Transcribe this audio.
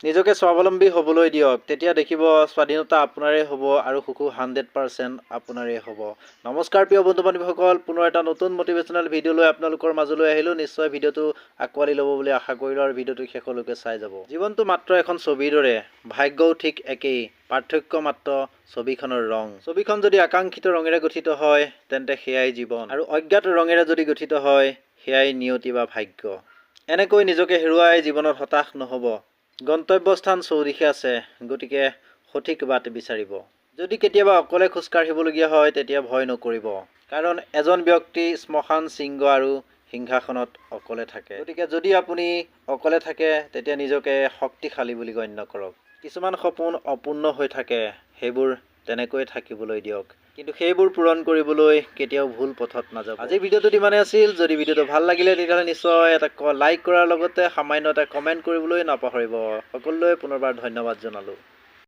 নিজকে স্বাৱলম্বী হ'বলৈ দিয়ক, তেতিয়া দেখিব স্বাধীনতা আপোনাৰেই হ'ব আৰু সুখো 100% আপোনাৰেই হ'ব। নমস্কাৰ প্ৰিয় বন্ধু বান্ধৱীসকল, পুনৰ এটা নতুন মটিভেশ্যনেল ভিডিঅ' লৈ আপোনালোকৰ মাজলৈ আহিলোঁ। নিশ্চয় ভিডিঅ'টো আঁকোৱালি ল'ব বুলি আশা কৰিলোঁ আৰু ভিডিঅ'টো শেষলৈকে চাই যাব। জীৱনটো মাত্ৰ এখন ছবিৰ দৰে, ভাগ্যও ঠিক একেই, পাৰ্থক্য মাত্ৰ ছবিখনৰ ৰং। ছবিখন যদি আকাংক্ষিত ৰঙেৰে গঠিত হয় তেন্তে সেয়াই জীৱন, আৰু অজ্ঞাত ৰঙেৰে যদি গঠিত হয় সেয়াই নিয়তি বা ভাগ্য। এনেকৈ নিজকে হেৰুৱাই জীৱনত হতাশ নহ'ব। গন্তব্যস্থান চৌদিশে আছে, গতিকে সঠিক বাট বিচাৰিব। যদি কেতিয়াবা অকলে খোজকাঢ়িবলগীয়া হয় তেতিয়া ভয় নকৰিব, কাৰণ এজন ব্যক্তি শ্মশান শৃংগ আৰু সিংহাসনত অকলে থাকে। গতিকে যদি আপুনি অকলে থাকে তেতিয়া নিজকে শক্তিশালী বুলি গণ্য কৰক। কিছুমান সপোন অপূৰ্ণ হৈ থাকে, সেইবোৰ তেনেকৈ থাকিবলৈ দিয়ক, কিন্তু সেইবোৰ পূৰণ কৰিবলৈ কেতিয়াও ভুল পথত নাযাব। আজিৰ ভিডিঅ'টোত ইমানেই আছিল। যদি ভিডিঅ'টো ভাল লাগিলে তেতিয়াহ'লে নিশ্চয় এটা লাইক কৰাৰ লগতে সামান্য এটা কমেণ্ট কৰিবলৈ নাপাহৰিব। সকলোলৈ পুনৰবাৰ ধন্যবাদ জনালোঁ।